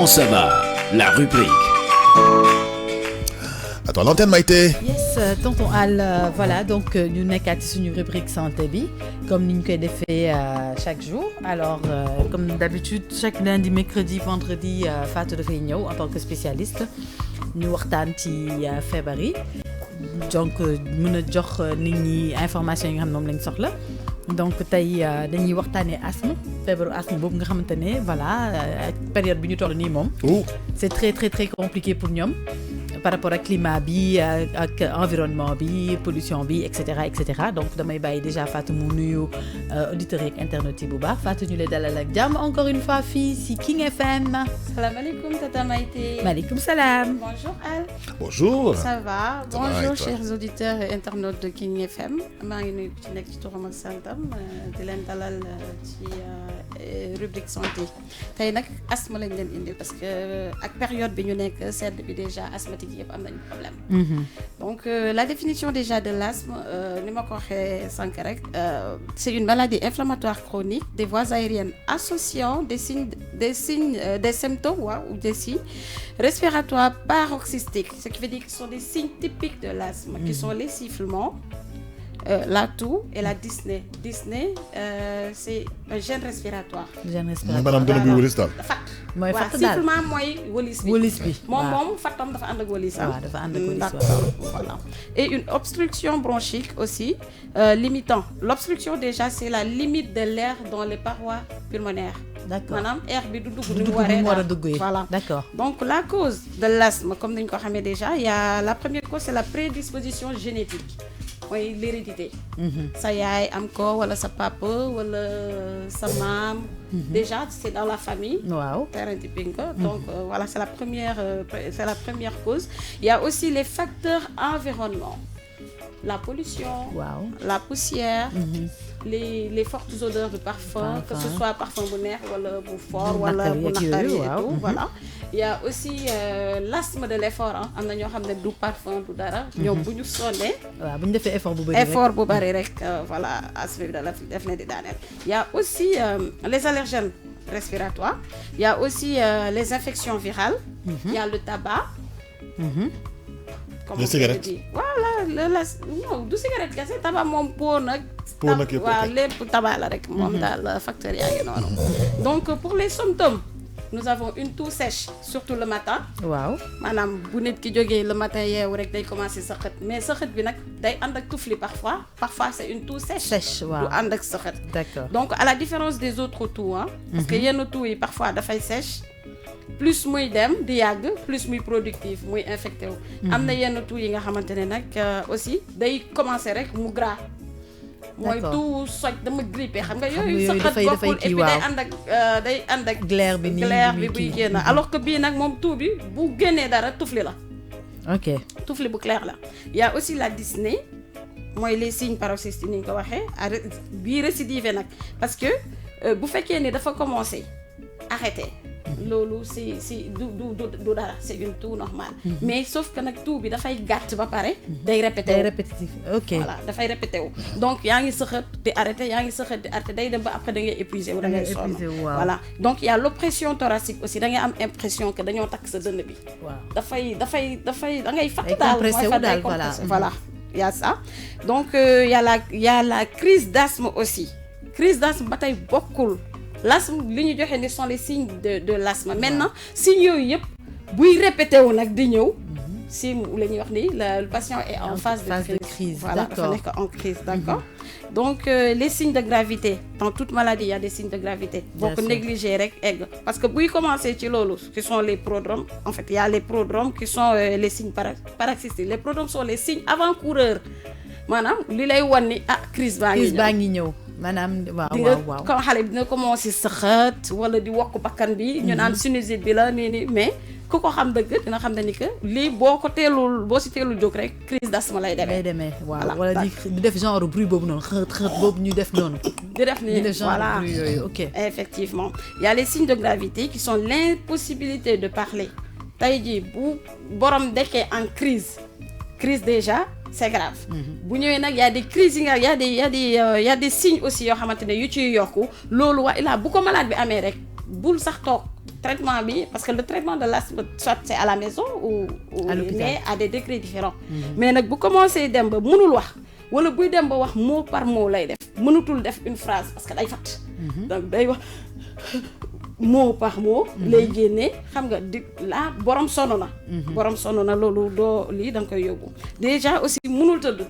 Comment ça va? La rubrique. Attends, l'antenne Maïté. Yes, tonton Al, voilà, donc ñu nekkaat ci suñu rubrique santé bi comme ni ñu koy defee chaque jour. Alors, comme d'habitude, chaque lundi, mercredi, vendredi, Fatou dafay ñëw en tant que spécialiste ñu waxtaan ci feebar yi donc mën a jox nit ñi information yi nga xam ne moom lañ soxla. Donc tey dañuy waxtaanee asthme feebaru asthme boobu nga xamante ne voilà période bi ñu toll nii moom. C'est très très très compliqué pour ñoom. Par rapport ak climat bi ak environnement bi pollution bi et cetera donc damay bàyyi déjà Fatou mu nuyu auditeurs yi ak internautes yi bu baax Fatou ñu lay dalal ak jàmm encore une fois fii si King FM. Salaamaaleykum Tata Maïté. Maaleykum salaam. Bonjour Al. Bonjour. Ça va. Ça Bonjour va, chers auditeurs et internautes de King FM. maa ngi nuyu ku ci nekk ci turam ak santam di leen dalal ci rubrique santé tey nag asthme lañ leen indi parce que ak période bi ñu nekk sedd bi déjà asthmatique yëpp am nañu problème. Donc la définition déjà de l'asthme ni ma ko waxee sànq rek c'est une maladie inflammatoire chronique des voies aériennes associant des symptômes ou des signes respiratoires paroxystiques, ce qui veut dire que ce sont des signes typiques de l'asthme qui sont les sifflements, la toux et la dyspnée. Dyspnée, c'est un gène respiratoire. Gène respiratoire. Madame dana bi wëlis daal. mooy waaw fatt daal sifflement mooy wëlis bi. wëlis bi moom fattam dafa ànd ak wëlis. waaw dafa ànd ak wëlis voilà. Et une obstruction bronchique aussi limitant. L'obstruction déjà c'est la limite de l'air dans les parois pulmonaires. D'accord. maanaam air bi du dugg du ni mu dugg waree ni mu war a daal. duggee. Voilà. D'accord. Donc la cause de l'asthme comme ni ñu ko xamee déjà il y a la première cause c'est la prédisposition génétique mooy l'hérédité. sa yaay am ko wala sa papa wala sa maam. Déjà c'est dans la famille. waaw. Terrain typique. Donc voilà c'est la première cause. Il y a aussi les facteurs environnement. La pollution. waaw. La poussière. Les fortes odeurs de parfum, que ce soit parfum bu neex wala bu fort wala bu naqari et tout, voilà. Il y a aussi l'asthme de l'effort am na ñoo xam ne du parfum du dara. ñoom bu ñu sonnee. waaw bu ñu defee effort bu bëri rek. effort bu bari rek voilà asthme bi def na di daaneel. Il y a aussi les allergènes respiratoires. Il y a aussi les infections virales. Il y a le tabac. Les cigarettes. Voilà non du cigarette kese tabac moom po nag. Po nag yëpp waaw lépp tabac la rek. moom daal facteur yaa ngi noonu. Donc pour les symptômes nous avons une toux sèche surtout le matin. waaw. maanaam bu nit ki jógee le matin yeewu rek day commencer sëxët mais sëxët bi nag day ànd ak tufli parfois c'est une toux sèche. Sèche, waaw. du ànd ak sëxët. D'accord. Donc à la différence des autres toux parce que yenn toux yi parfois dafay sèche. Plus muy dem di yàgg plus muy productif muy infecté wu. am na yenn toux yi nga xamante ne nag aussi day commencer rek mu gras. mooy toux soj dama grippé xam nga yooyu saxat bokkul et puis day ànd ak glaire bi nii glaire bi buy génn alors que bii nag moom toux bi bu génnee dara tufli la. ok. tufli bu clair la. Il y a aussi la dyspnée mooy les signes paroxystiques ni ñu ko waxee bii récidivé nag parce que bu fekkee ne dafa commencer arrêté. loolu c'est du dara c'est une toux normale. Mais sauf que nag toux bi dafay gàtt ba pare. day répétitif ok. voilà dafay répété wu. donc yaa ngi sëxët di arrêté day dem ba après da ngay épuisé wu da ngay sonn. Voilà donc il y a l'oppression thoracique aussi da ngay am impression que dañoo takk sa dënn bi. waaw dafay da ngay fatt day daal compressé wu daal voilà il y a ça. Donc il y a la crise d'asthme aussi. Crise d'asthme ba tey bokkul. L'asthme li ñu joxe ni sont les signes de l'asthme. Maintenant signes yooyu yëpp buy répété wu nag di ñëw si la ñuy wax ni le patient est en phase de crise. Voilà dafa nekk en crise, d'accord. Donc les signes de gravité dans toute maladie il y a des signes de gravité. boo ko négligé rek egg parce que buy commencer ci loolu qui sont les prodromes en fait il y a les prodromes qui sont les signes paroxystiques. Les prodromes sont les signes avant-coureurs maanaam li lay wan ni crise baa ngi ñëw. maanaam waaw comme xale bi dina commencer sëxët wala di wokk bakkan bi ñu naan sinusite bi la nii mais ku ko xam dëgg dina xam ne ni que lii boo si teelul jóg rek crise d'asthme lay demee waaw wala di def genre bruit boobu noonu xët boobu ñu def noonu di def ni voilà bruit yooyu ok. Effectivement il y a les signes de gravité qui sont l'impossibilité de parler tey jii bu borom dekkee en crise déjà c'est grave. bu ñëwee nag y a des crises yi nga y a des signes aussi yoo xamante ne yu ciy yokku loolu ilaa bu ko malade bi amee rek bul sax toog traitement bi parce que le traitement de l'asthme soit c'est à la maison ou mais à des degrés différents mais nag bu commencé dem ba mënul wax wala buy dem ba wax mot par mot lay def mënutul def une phrase parce que day fat donc day wax mot par mot lay génne xam nga di la borom sonn na loolu doo lii da nga koy yóbbu déjà aussi mënul tëdd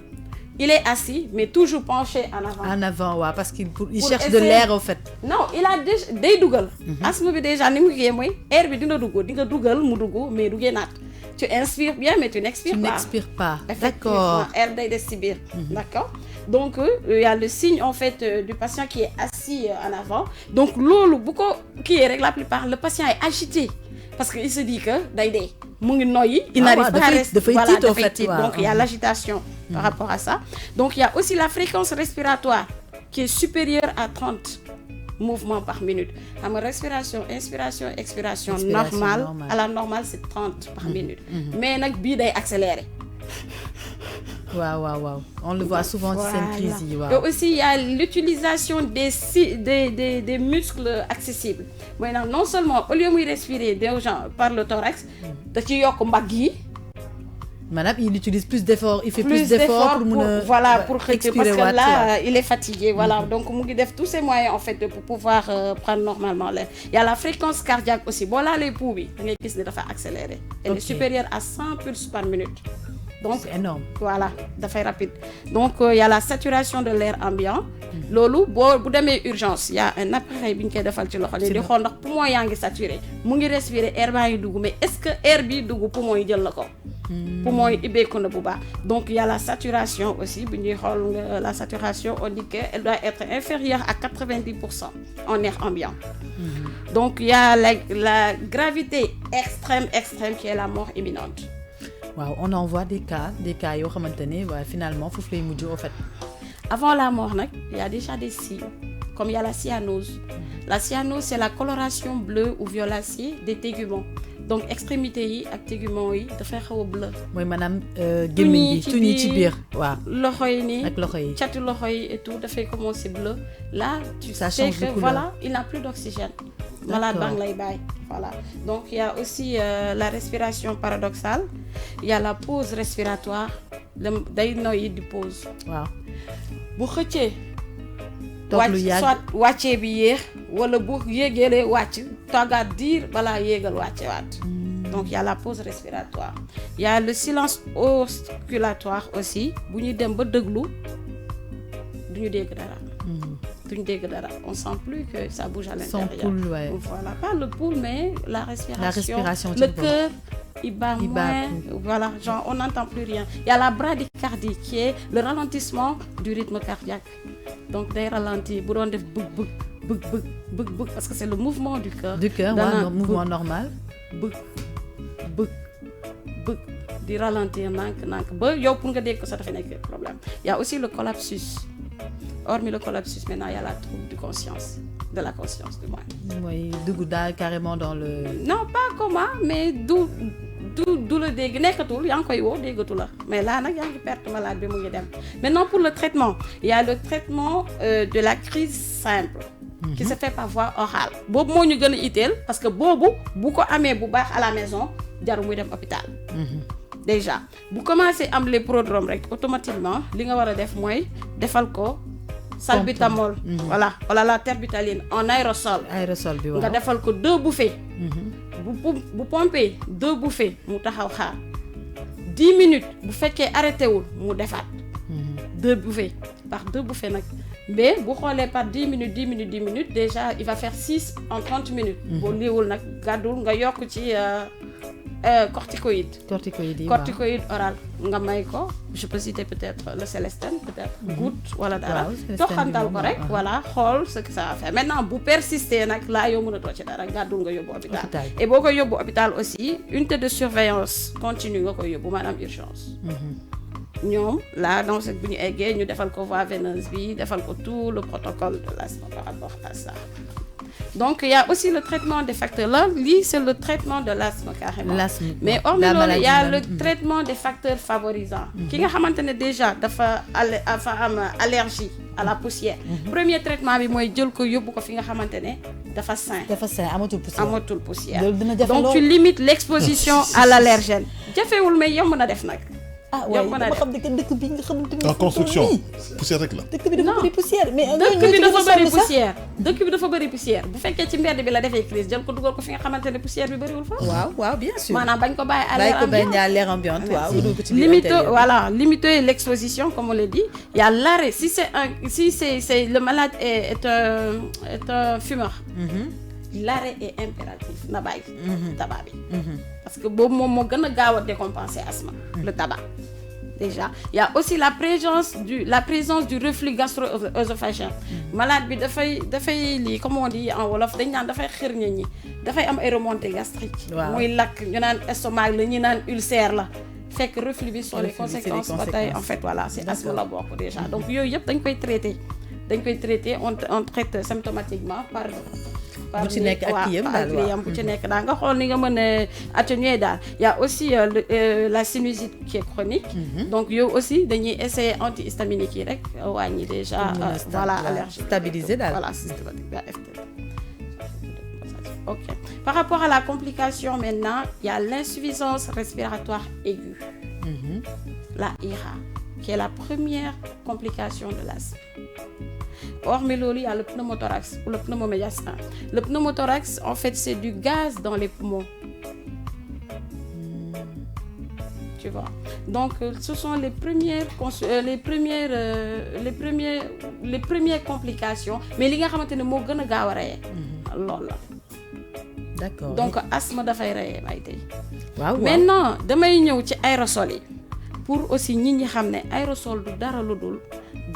il est assis mais toujours penché en avant waaw parce qu'il cherche de l'air au fait non il a déjà day dugal asthme bi déjà ni mu kii mooy air bi dina dugg di nga dugal mu dugg mais du génnaat tu inspires bien mais tu n'expires pas d'accord air day des ci biir d'accord donc il y a le signe en fait du patient qui est assis en avant donc loolu bu ko kii rek la plupart le patient est agité parce que il se dit que day dee mu ngi noyyi il n'arrive pas à rester voilà dafay tiit donc il y a l'agitation par rapport à ça donc il y a aussi la fréquence respiratoire qui est supérieure à 30 mouvements par minute xam nga respiration inspiration expiration normale à la normale c'est 30 par minute mais nag bii day accéléré waaw on le voit souvent ci seen crise yi waaw et aussi il y a l'utilisation des muscles accessibles mooy nag non seulement au lieu muy respirer des gens par le thorax da ci yokk mbagg yi maanaam il utilise plus d'efforts il fait plus d'efforts pour mun a voilà pour xëcc parce que là il est fatigué voilà donc mu ngi def tous ses moyens en fait pour pouvoir prendre normalement l'air il y a la fréquence cardiaque aussi boo laalee pouls bi da ngay gis ne dafa accélérer elle est supérieure à 100 pulses par minute donc c'est énorme voilà dafay rapide donc il y a la saturation de l'air ambiant loolu boo bu demee urgence il y a un appareil bi ñu koy defal ci loxo ni di xool ndax poumon yaa ngi saturé mu ngi respirer air baa ngi dugg mais est-ce que air bi dugg poumon yi jël na ko poumon yi ibbeeku na bu baax donc il y a la saturation aussi bu ñuy xool la saturation on dit que elle doit être inférieure à 90% en air ambiant donc il y a la gravité extrême qui est la mort imminente waaw on en voit des cas yoo xamante ne waaye finalement foofu lay mujj au fait avant la mort nag il y a déjà des signes comme il y a la cyanose c'est la coloration bleue ou violacée des téguments donc extrémités yi ak téguments yi dafay xaw a bleu mooy maanaam gémmiñ bi tuñ yi ci biir waaw loxo yi nii ak loxo yi catu loxo yi et tout dafay commencer bleu là tu ça sais change de que couleur. voilà il n'a plus d'oxygène malade baa ngi lay bàyyi voilà donc il y a aussi la respiration paradoxale il y a la pause respiratoire day noyyi di pause waaw bu xëccee toog lu yàgg soit wàccee bi yéex wala bu yéegalee wàcc toogaat diir balaa yéegal wàcce waat donc il y a la pause respiratoire il y a le silence osculatoire aussi bu ñuy dem ba déglu duñu dégg dara on sent plus que ça bouge à l'intérieur son pouls ouais. voilà pas le pouls mais la respiration le cœur il bat moins voilà genre on n'entend plus rien il y a la bradycardie qui est le ralentissement du rythme cardiaque donc day ralentir bu doon def bëgg parce que c'est le mouvement du cœur waaw mouvement normal bëgg di ralentir nank ba yow pour nga dégg ko ça dafa nekk problème il y a aussi le collapsus hormis le collapsus maintenant il y a la trouble de la conscience du moins mooy dugg daal carrément dans le non pas comment mais du la dégg nekkatul yaa ngi koy woo déggatu la mais là nag yaa ngi perte malade bi mu ngi dem maintenant pour le traitement il y a le traitement de la crise simple qui se fait par voie orale boobu moo ñu gën a itteel parce que boobu bu ko amee bu baax à la maison jaru muy dem hôpital déjà bu commencé am les prodromes rek automatiquement li nga war a def mooy defal ko salbutamol voilà la terbutaline en aérosol bi waaw nga defal ko 2 bouffées bu pompé 2 bouffées mu taxaw xaar 10 minutes bu fekkee arrêté wul mu defaat 2 bouffées par 2 bouffées nag mais bu xoolee par 10 minutes déjà il va faire 6 en 30 minutes boo liiwul nag gàddul nga yokk ci corticoïde oral nga may ko je peux citer peut-être le Célestine peut-être goutte wala dara toxantal ko rek voilà xool ce que ça va faire maintenant bu persister nag laa yow mën a too ci dara gàddul nga yóbbu hôpital et boo koy yóbbu hôpital aussi unité de surveillance continue nga koy yóbbu maanaam urgence ñoom là donc bu ñu eggee ñu defal ko voie veineuse bi defal ko tout le protocole de l'asthme par rapport à ça donc il y a aussi le traitement des facteurs là lii c'est le traitement de l'asthme carrément mais hormis loolu il y a le traitement des facteurs favorisants ki nga xamante ne déjà dafa am allergie à la poussière. Premier traitement bi mooy jël ko yóbbu ko fi nga xamante ne dafa sain. dafa sain amatul poussière. Donc donc tu limites l'exposition à l'allergène. jafewul mais yomb na def nag. ah waaye dama xam ne que dëkk bi nga xamante ni. en construction poussière rek la. dëkk bi dafa bëri poussière mais. dëkk bi dafa bëri poussière. dëkk bi dafa bëri poussière bu fekkee ci mbedd bi la defee crise jël ko dugal ko fi nga xamante ne poussière bi bëriwul fa. waaw bien sûr. maanaam bañ ko bàyyi à l'air ambiant. waaw limiter l'exposition comme on l'a dit. Il y a l'arrêt si c'est le malade est un fumeur. L'arrêt est impératif na bàyyi. tabac bi. parce que boobu moom moo gën a gaaw a décompenser asthme. le tabac. Déjà, il y a aussi la présence du reflux gastro-œsophagien. Malade bi dafay li comme on dit en wolof dañ naan dafay xir ñi dafay am ay remontées gastriques. muy lakk ñu naan estomac la ñu naan ulcère la. fekk reflux bi sont les conséquences ba tey en fait voilà c'est asthme la bokk déjà donc yooyu yëpp dañ koy traiter on traite symptomatiquement par bu ci nekk ak kii yëpp bu ci nekk daal nga xool ni nga mën a atténuer daal. Il y a aussi la sinusite qui est chronique. donc yow aussi dañuy essayer antihistaminique yi rek wàññi déjà voilà allergie stabiliser daal voilà systématique ok par rapport à la complication maintenant il y a l'insuffisance respiratoire aiguë. la IRA qui est la première complication de l'asthme. Hormis loolu, il y a le pneumothorax ou le pneumomédiastin. Le pneumothorax, en fait, c'est du gaz dans les poumons. Tu vois. Donc, ce sont les premières complications. Mais li nga xamante ne moo gën a gaaw a reyee. loolu la. D'accord. Donc, asthme dafay reyee may tey. waaw maintenant damay ñëw ci aérosol yi pour aussi nit ñi xam ne aérosol du dara lu dul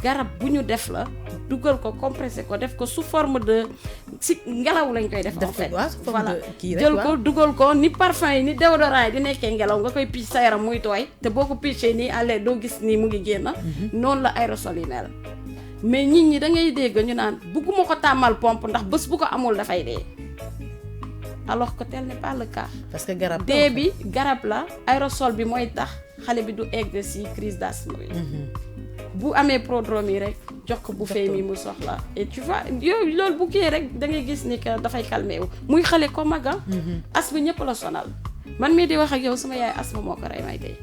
garab bu ñu def la. dugal ko compressé ko def ko sous forme de si ngelaw lañ koy def en fait voilà jël ko dugal ko ni parfum yi ni déodorant yi di nekkee ngelaw nga koy picc sa yaram muy tooy te boo ko piccee nii àllee doo gis nii mu ngi génn noonu la aérosol yi mel mais nit ñi da ngay dégg ñu naan bugguma ko tàmmal pompe ndax bés bu ko amul dafay dee alors que tel n'est pas le cas parce que garab dee bi garab la aérosol bi mooy tax xale bi du egg si crise d'asthme bi bu amee prodrome yi rek jox ko bouffée mi mu soxla et tu vois yooyu loolu bu kii rek da ngay gis ni que dafay calmé wu muy xale ko mag asthme ñëpp la sonal man mii di wax ak yow sama yaay asthme moo ko rey may tey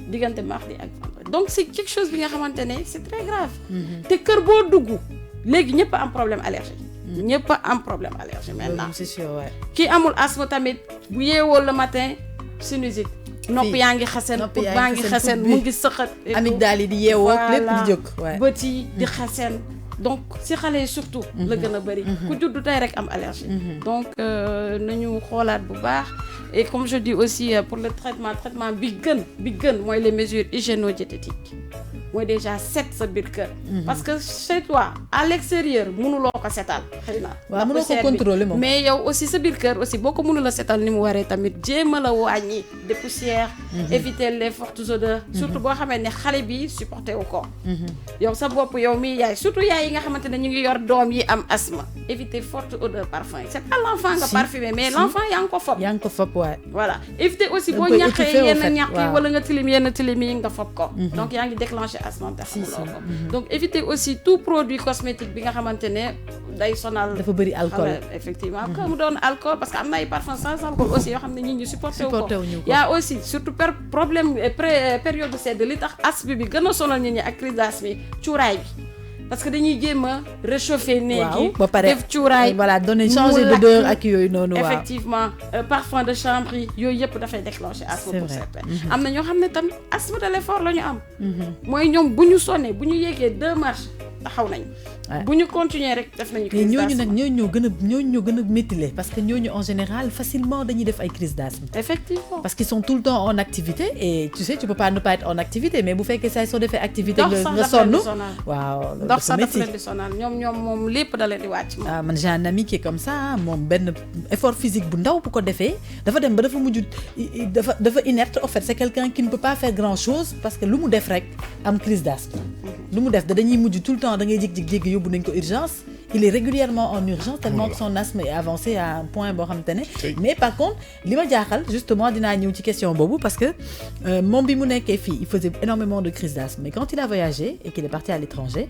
diggante mardi ak vendredi donc c'est quelque chose bi nga xamante ne c'est très grave te kër boo dugg léegi ñëpp am problème allergie ñëpp am problème allergie maintenant c'est sûr kii amul asthme tamit bu yeewoo le matin sinusite nopp yaa ngi xasen put baa ngi xasen mu ngi sëqat amygdale yi di yeewoo lépp di jóg bët yi di xasen donc si xale yi surtout la gën a bëri ku juddu tey rek am allergie donc nañu xoolaat bu baax et comme je dis aussi pour le traitement bi gën mooy les mesures hygiéno-diététiques mooy déjà set sa biir kër parce que chez toi à l'extérieur mënuloo ko setal xëy na waaw mënoo ko contrôler moom mais yow aussi sa biir kër aussi boo ko mënula setal ni mu waree tamit jéem a la wàññi des poussières éviter les fortes odeurs surtout boo xamee ne xale bi supporté wu ko yow sa bopp yow mi yaay surtout yaay yi nga xamante ne ñu ngi yor doom yi am asthme éviter forte odeur parfum c'est pas l'enfant nga parfumé mais l'enfant yaa ngi ko fopp waay voilà éviter aussi boo ñaqee yenn ñaq yi wala nga tilim yenn tilim yi nga fopp ko donc yaa ngi déclencher asthme donc éviter aussi tout produit cosmétique bi nga xamante ne day sonal dafa bëri alcool effectivement comme mu doon alcool parce que am na ay parfums sans alcool aussi yoo xam ne nit ñi supporté wu ko y a aussi surtout problème période de sedd li tax asthme bi gën a sonal nit ñi ak crise d'asthme cuuraay bi parce que dañuy jéem a réchauffer néeg yi ba pare def cuuraay voilà donner changer d'odeur ak yooyu noonu waaw effectivement parfum de chambre yi yooyu yëpp dafay déclencher asthme pour certains am na ñoo xam ne tamit asthme de l'effort la ñu am mooy ñoom bu ñu sonnee bu ñu yéegee 2 marches taxaw nañ bu ñu continuer rek def nañu crise d'asthme ñooñu nag ñoo gën a métile parce que ñooñu en général facilement dañuy def ay crise d'asthme effectivement parce qu'ils sont tout le temps en activité et tu sais tu peux pas ne pas être en activité mais bu fekkee saa soo defee activité nga sonn waaw ndox sax dafa leen di sonal ñoom moom lépp da leen di wàcc moom man j'ai un ami qui est comme ça moom benn effort physique bu ndaw bu ko defee dafa dem ba dafa mujj dafa inerte en fait c'est quelqu'un qui ne peut pas faire grand chose parce que lu mu def rek am crise d'asthme lu mu def dañuy mujj tout le temps da ngay jékki-jékki yóbbu nañ ko urgence il est régulièrement en urgence tellement que son asthme est avancé à un point boo xamante ne mais par contre li ma jaaxal justement dinaa ñëw ci question boobu parce que moom bi mu nekkee fii il faisait énormément de crises d'asthme mais quand il a voyagé et qu'il est parti à l'étranger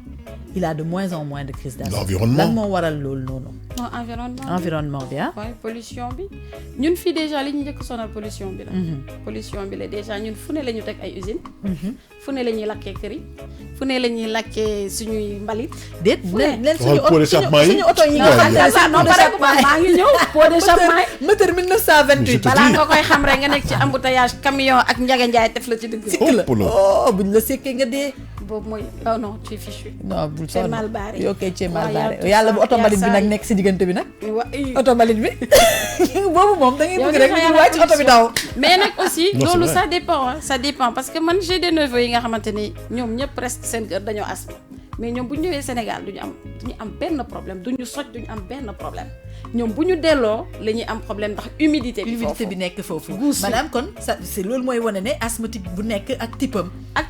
il a de moins en moins de crises d'asthme. L'environnement. lan moo waral loolu noonu. non environnement bi ah. waaye pollution bi ñun fii déjà li ñu njëkk sonal pollution bi la. pollution bi la déjà ñun fu ne la ñu teg ay usines. fu ne la ñuy lakkee kër yi fu ne la ñuy lakkee suñuy mbalit. déet leen suñu pot d'échappement yi suñu oto yi nga xam ne non pare maa ngi ñëw pot d'échappement yi. moteur 1928. balaa nga koy xam rek nga nekk ci embouteillage camion ak Ndiaga Ndiaye def la ci dëgg. sikk la buñ la sekkee nga dee. boobu mooy oh non tu es fichu. non bul c'est mal barré. yow kay c'est mal barré yàlla bu oto mbalit bi nag nekk si diggante bi nag. oto mbalit bi boobu moom da ngay bëgg rek ñu wàcc oto bi daw. mais nag aussi loolu ça dépend parce que man j'ai des neveux yi nga xamante ni ñoom ñëpp presque seen kër dañoo asthme mais ñoom bu ñu ñëwee Sénégal duñu am benn problème duñu soj duñu am benn problème ñoom bu ñu delloo la ñuy am problème ndax humidité bi nekk foofu maanaam kon ça c'est loolu mooy wane ne asthmatique bu nekk ak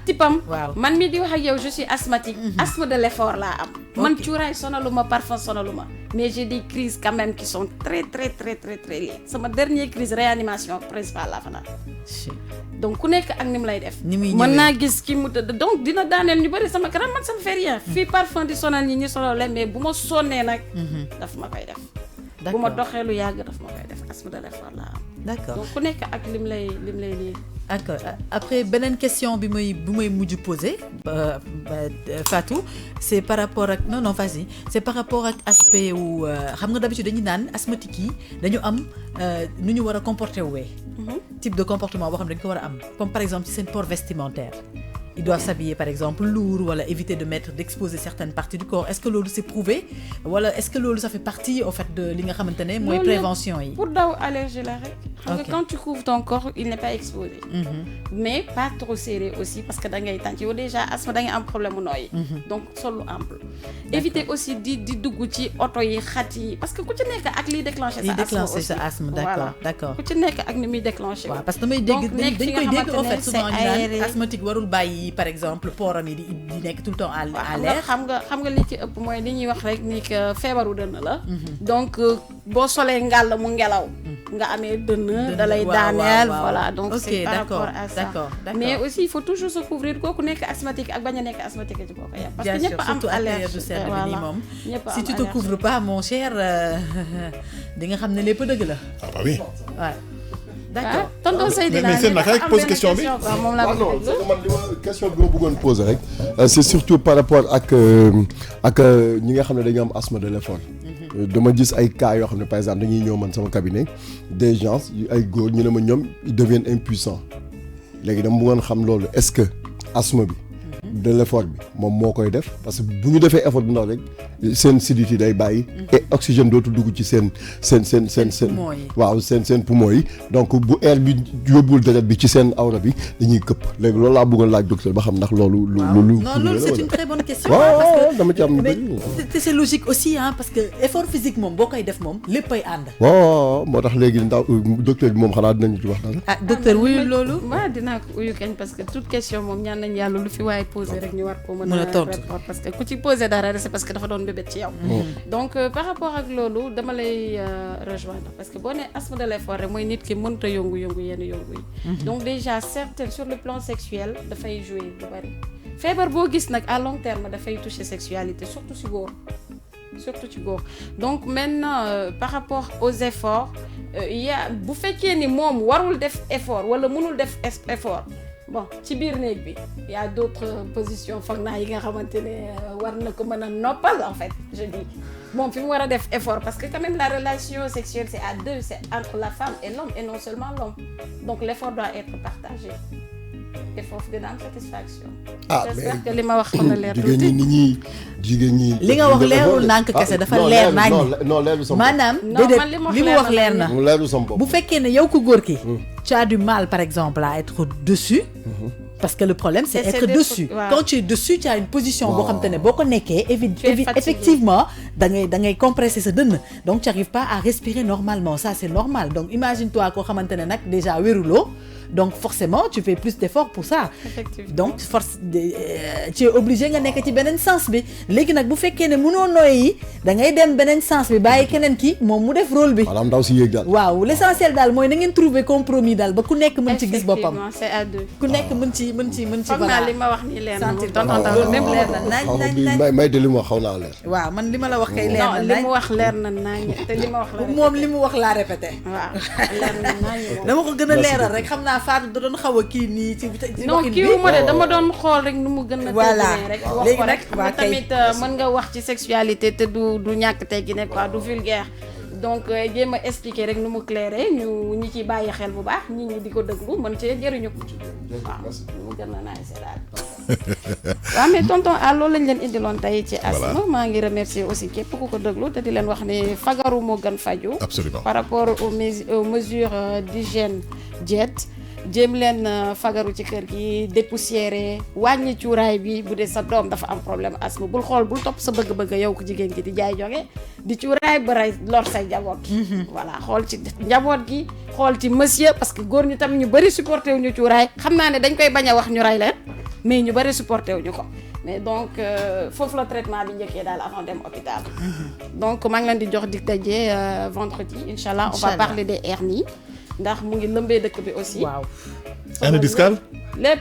typam waaw man mi di wax ak yow je suis asthmatique asthme de l'effort laa am man cuuraay sonaluma parfum sonaluma mais j'ai des crises quand même qui sont très très très très très liées sama dernière crise réanimation principale laa fa naan donc ku nekk ak ni mu lay def mën naa gis ki mu tëdd donc dina daaneel ñu bëri sama kanam man ça me fait rien fii parfum di sonal ñi sonal leen mais bu ma sonnee nag daf ma koy def bu ma doxee lu yàgg daf ma koy def asthme de l'effort laa am d'accord donc ku nekk ak lim lay lii d'accord après beneen question bi may mujj poser Fatou c'est par rapport ak non vas-y c'est par rapport ak aspect wu xam nga d'habitude dañuy naan asthmatique yi dañu am nu ñu war a comporter wee type de comportement boo xam ne dañu ko war a am comme par exemple ci seen port vestimentaire ils doivent s'habiller par exemple lourd wala éviter d'exposer certaines parties du corps est-ce que loolu c'est prouvé wala est-ce que loolu ça fait partie au fait de li nga xamante ne mooy prévention yi pour daw allergie la rek xam nga quand tu couvres ton corps il n'est pas exposé mais pas trop serré aussi parce que da ngay tànc yow déjà asthme da ngay am problème mu nooyi donc sol lu ample éviter aussi di dugg ci oto yi xat yi parce que ku ci nekk ak liy déclencher sa asthme d'accord ku ci nekk ak ni muy déclencher waaw parce que damay dégg dañ koy dégg en fait souvent ñu naan asthmatique warul bàyyi par exemple poram yi di nekk tout le temps à l'air xam nga li ci ëpp mooy li ñuy wax rek ni que feebaru dënn la donc boo solee ngàll mu ngelaw nga amee dënn da lay daaneel voilà donc c'est par rapport à ça mais aussi il faut toujours se couvrir kooku nekk asthmatique ak bañ a nekk asthmatique ci bokk yam parce que ñëpp am allergie voilà si tu te couvres pas mon cher di nga xam ne lépp dëgg la oui d'accord tonton Seydina mais seen naka rek pose question bi moom laa non man li ma question bi ma bëggoon poser rek c'est surtout par rapport ak ñi nga xam ne dañu am asthme de l'effort dama gis ay cas yoo xam ne par exemple dañuy ñëw man sama cabinet des gens ay góor ñu ne ma ñoom ils deviennent impuissants léegi dama bëggoon xam loolu est-ce que asthme bi de l'effort bi moom moo koy def parce que bu ñu defee effort bu ndaw rek seen sidit yi day bàyyi et oxygène dootul dugg ci seen waaw seen poumon yi donc bu air bi yóbbul deret bi ci seen awra bi dañuy këpp léegi loolu laa bëggoon laaj docteur ba xam ndax loolu non loolu c'est une très bonne question waaw dama ci am mais c'est logique aussi parce que effort physique moom boo koy def moom léppay ànd waaw moo tax léegi ndaw docteur bi moom xanaa dinañu ci wax dara docteur wuyu loolu waaw dinaa ko uyu kañ parce que toute question moom ñaan nañ yàlla lu fi waaye posé rek ñu war ko mën a tontu parce que ku ci posé dara c'est parce que dafa doon bébét ci yow donc par rapport ak loolu dama lay rejoindre parce que boo nee asthme de l'effort rek mooy nit ki mënta yëngu yenn yëngu yi donc déjà certes sur le plan sexuel dafay jouer lu bari feebar boo gis nag à long terme dafay toucher sexualité surtout ci góor donc maintenant par rapport aux efforts bu fekkee ni moom warul def effort wala mënul def effort bon ci biir néeg bi y a d'autres positions foog naa yi nga xamante ne war na ko mën a noppal en fait je dis moom fi mu war a def effort parce que quand même la relation sexuelle c'est à deux c'est entre la femme et l'homme et non seulement l'homme donc l'effort doit être partagé te foofu dina am satisfaction j'espère que li ma wax xam na leer jigéen ñi li nga wax leerul nànk kese dafa leer nañ non leerul sama maanaam déedéet li mu wax leer na leerul sama bopp bu fekkee ne yow ko góor ki tu as du mal par exemple à être dessus parce que le problème c'est être dessus quand tu es dessus tu as une position boo xam te ne boo ko nekkee effectivement da ngay compresser sa dënn donc tu arrives pas à respirer normalement ça c'est normal donc imagine toi koo xamante ne nag déjà wéruloo donc forcément tu fais plus d'efforts pour ça. Effectivement. Donc tu es obligé nga nekk ci beneen sens bi léegi nag bu fekkee ne mënoo noyyi da ngay dem beneen sens bi bàyyi keneen ki moom mu def rôle bi. maanaam ndaw si yéeg daal. waaw l'essentiel daal mooy na ngeen trouver compromis daal ba ku nekk mën ci gis boppam. Effectivement, c'est à deux. ku nekk mën ci foog naa li ma wax nii leer na sentir tonton boppam. Talla même leer na nañ may de li mu wax xaw naa leer. waaw man li ma la wax kay leer non na li nañ mu wax leer na nañ te li ma wax la moom li mu wax laa répété. waaw leer na nañ dama ko gën a leeral rek xam naa Fatou da doon xaw a kii nii ci non waxin kii bi. wu ma de dama doon xool rek nu mu gën a Voilà. teggine rek wax Léegi ko nag rek waa mais kay. tamit mën nga wax ci sexualité te du ñàkk teggine quoi du vulgaire donc jéem a expliquer rek nu mu claire ñu ñi ciy bàyyi xel bu baax nit ñi di ko déglu mën cee jëriñu waaw mu gën a naay c'est daal waaw mais tonton loolu lañ leen indiloon tey ci asthme maa ngi remercier aussi képp ku ko déglu te di leen wax ne fagaru moo gën faju Absolument. par rapport aux mesures d'hygiène diète jéem leen fagaru ci kër gi dépoussiérer wàññi cuuraay bi bu dee sa doom dafa am problème asthme bul xool bul topp sa bëgg-bëgg yow ko jigéen gi di jaay joge di cuuraay ba rey lor say njaboot voilà xool ci njaboot gi xool ci monsieur parce que góor ñi tam ñu bëri supporté wu ñu cuuraay xam naa ne dañ koy bañ a wax ñu rey leen mais ñu bëri supporté wu ñu ko mais donc foofu la traitement bi njëkkee daal avant dem hôpital donc maa ngi leen di jox dig daje vendredi inchallah on va parler des hernies ndax mu ngi lëmbee dëkk bi aussi. waaw. hernie discale. lépp.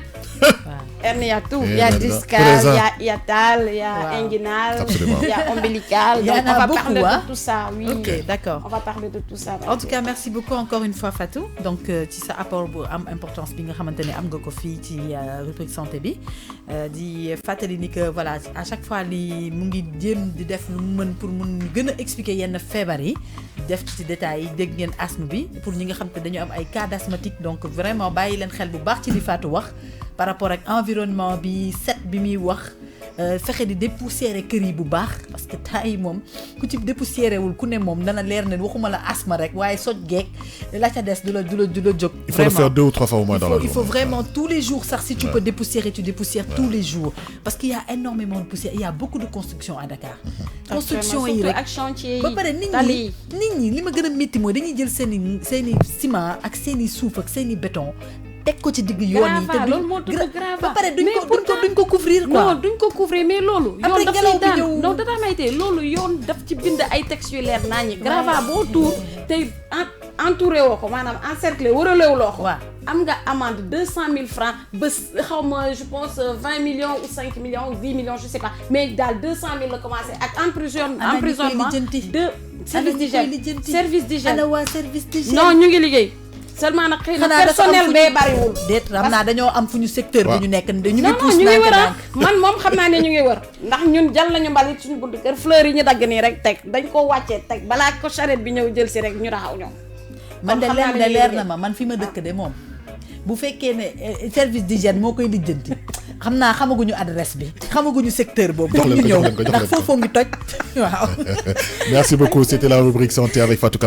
hernie y a tout. Il y a discale, il y a hiatale, il y a inguinale, il y a ombilical. Il y en Donc a on va beaucoup, parler hein? de tout ça, oui. Ok, d'accord. On va parler de tout ça. En tout cas merci beaucoup encore une fois Fatou donc ci sa apport bu am importance bi nga xamante ne am nga ko fii ci rubrique santé bi di fàttali ni que voilà à chaque fois li mu ngi jéem di def lu mu mën pour mun gën a expliquer yenn feebar yi def ci détails yi dégg ngeen asthme bi pour ñi nga xam te dañu am ay cas d'asthmatique donc vraiment bàyyi leen xel bu baax ci li Fatou wax par rapport ak environnement bi set bi muy wax fexe di dépoussiérer kër yi bu baax parce que temps yi moom ku ci dépoussiérer wul ku ne moom dana leer ne waxuma la asthme rek waaye soj geek la ca des du la jóg. Il faut le faire 2 ou 3 fois au moins dans la journée. Il faut vraiment tous les jours sax si tu peux dépoussiérer tu dépoussières tous les jours parce qu'il y a énormément de poussière il y a beaucoup de construction à Dakar. construction yi rek ak chantier yi ba pare nit ñi li ma gën a métti mooy dañuy jël seeni ciment ak seeni suuf ak seeni béton. teg ko ci digg yoon yi te loolu moo tudd grava ba pare duñ ko couvrir quoi non duñ ko couvrir mais loolu yoon daf lay daan non data maytee loolu yoon daf ci bind ay textes yu leer naa ñi grava boo tuur tey entouré woo ko maanaam encerclé wëralewuloo ko am nga amende 200 000 francs ba xaw ma je pense 20 millions ou 5 millions ou 10 millions je sais pas mais daal 200 000 la commencé ak emprisonnement de service d'hygiène ana waa service d'hygiène non ñu ngi liggéey seulement nag xëy na personnel bee bariwul. déet xam naa dañoo am fu ñu secteur bu ñu nekk ñu ngi pousse ñu ngi wër man moom xam naa ne ñu ngi wër ndax ñun jal nañu mbalit suñu buntu kër fleurs yi ñu dagg nii rek teg dañ ko wàccee teg balaa ko charrette bi ñëw jël si rek ñu taxaw ñoom. man de leen de leer na ma man fi ma dëkk de moom bu fekkee ne service d'hygiène moo koy lijjanti xam naa xamaguñu adresse bi xamaguñu secteur boobu. jox leen ko ndax foofoo ngi toj waaw. Merci beaucoup, c'était la rubrique santé avec Fatou.